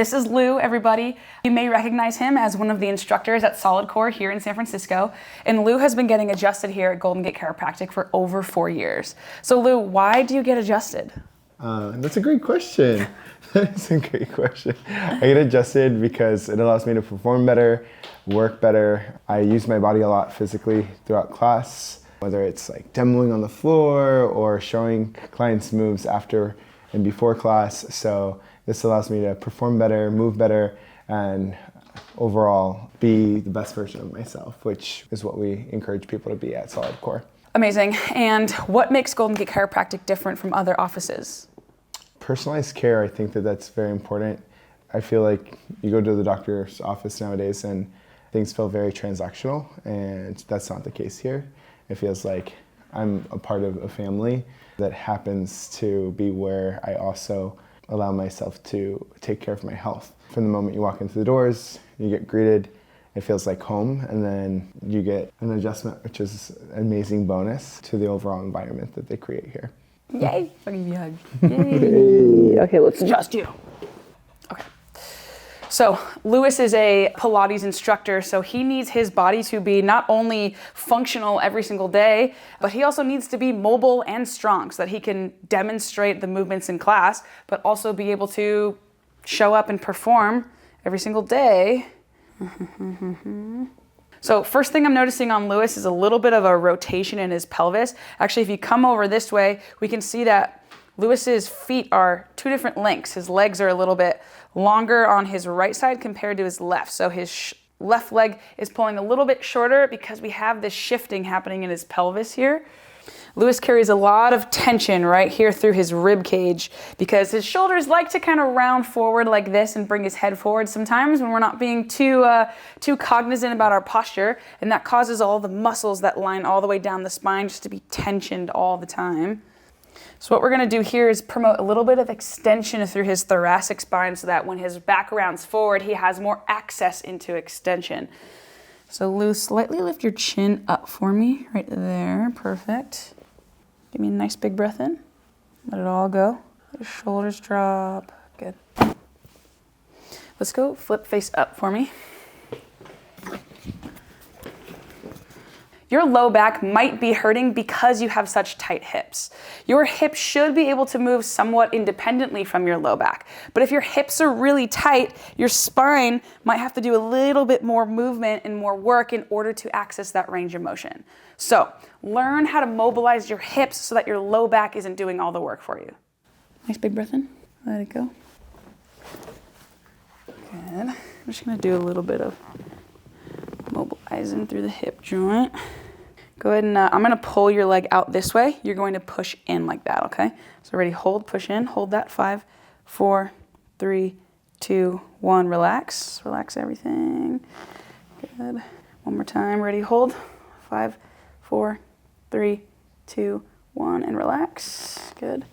This is Lou, everybody. You may recognize him as one of the instructors at Solidcore here in San Francisco. And Lou has been getting adjusted here at Gate Chiropractic for over 4 years. So Lou, why do you get adjusted? That's a great question. That's a great question. I get adjusted because it allows me to perform better, work better. I use my body a lot physically throughout class, whether it's like demoing on the floor or showing clients moves after and before class. So this allows me to perform better, move better, and overall be the best version of myself, which is what we encourage people to be at Solidcore. Amazing. And what makes Gate Chiropractic different from other offices? Personalized care, I think that's very important. I feel like you go to the doctor's office nowadays and things feel very transactional, and that's not the case here. It feels like I'm a part of a family that happens to be where I also allow myself to take care of my health. From the moment you walk into the doors, you get greeted, it feels like home, and then you get an adjustment, which is an amazing bonus to the overall environment that they create here. Yay! I'll give you a hug. Yay! Okay, let's adjust you. Okay. So Louis is a Pilates instructor, so he needs his body to be not only functional every single day, but he also needs to be mobile and strong so that he can demonstrate the movements in class, but also be able to show up and perform every single day. So first thing I'm noticing on Louis is a little bit of a rotation in his pelvis. Actually, if you come over this way, we can see that Louis's feet are two different lengths. His legs are a little bit longer on his right side compared to his left. So his left leg is pulling a little bit shorter because we have this shifting happening in his pelvis here. Louis carries a lot of tension right here through his rib cage because his shoulders like to kind of round forward like this and bring his head forward sometimes when we're not being too cognizant about our posture, and that causes all the muscles that line all the way down the spine just to be tensioned all the time. So what we're going to do here is promote a little bit of extension through his thoracic spine so that when his back rounds forward, he has more access into extension. So Lou, slightly lift your chin up for me, right there, perfect. Give me a nice big breath in. Let it all go. Let your shoulders drop. Good. Let's go flip face up for me. Your low back might be hurting because you have such tight hips. Your hips should be able to move somewhat independently from your low back. But if your hips are really tight, your spine might have to do a little bit more movement and more work in order to access that range of motion. So learn how to mobilize your hips so that your low back isn't doing all the work for you. Nice big breath in. Let it go. Good. I'm just going to do a little bit of mobilizing through the hip joint. Go ahead and I'm going to pull your leg out this way. You're going to push in like that, okay? So ready, hold, push in, hold that. 5, 4, 3, 2, 1. Relax. Relax everything. Good. One more time. Ready, hold. 5, 4, 3, 2, 1, and relax. Good.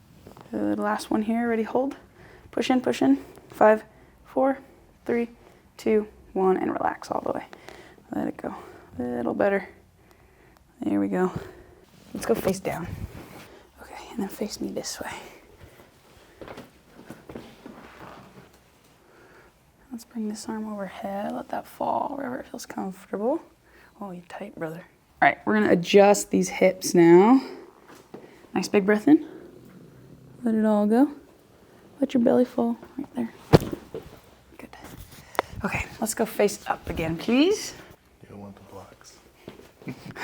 Good. Last one here. Ready, hold. Push in, push in. 5, 4, 3, 2, 1, and relax all the way. Let it go. A little better. There we go. Let's go face down. Okay, and then face me this way. Let's bring this arm overhead. Let that fall wherever it feels comfortable. Oh, you're tight, brother. All right, we're gonna adjust these hips now. Nice big breath in. Let it all go. Let your belly fall right there. Good. Okay, let's go face up again, please.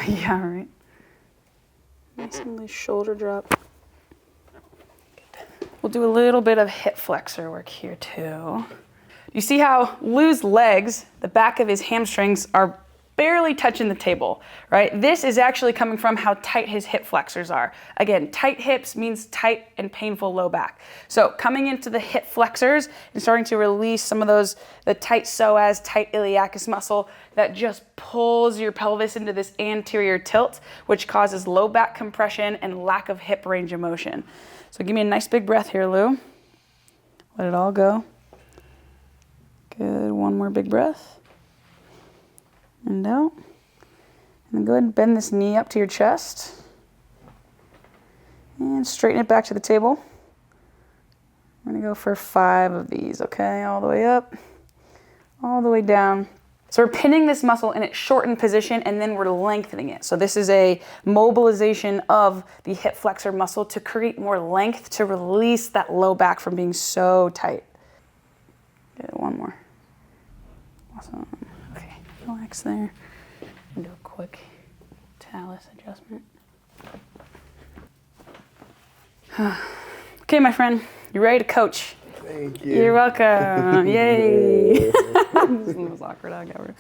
Yeah, right. Nice and loose shoulder drop. Good. We'll do a little bit of hip flexor work here too. You see how Lou's legs, the back of his hamstrings, are barely touching the table, right? This is actually coming from how tight his hip flexors are. Again, tight hips means tight and painful low back. So coming into the hip flexors and starting to release some of those, the tight psoas, tight iliacus muscle that just pulls your pelvis into this anterior tilt, which causes low back compression and lack of hip range of motion. So give me a nice big breath here, Lou. Let it all go. Good, one more big breath. And out. And then go ahead and bend this knee up to your chest. And straighten it back to the table. I'm gonna go for 5 of these, okay? All the way up, all the way down. So we're pinning this muscle in its shortened position and then we're lengthening it. So this is a mobilization of the hip flexor muscle to create more length to release that low back from being so tight. Get one more. Awesome. Okay, relax there. And do a quick talus adjustment. Okay, my friend, you ready to coach? Thank you. You're welcome. Yay. This is the most awkward hug ever.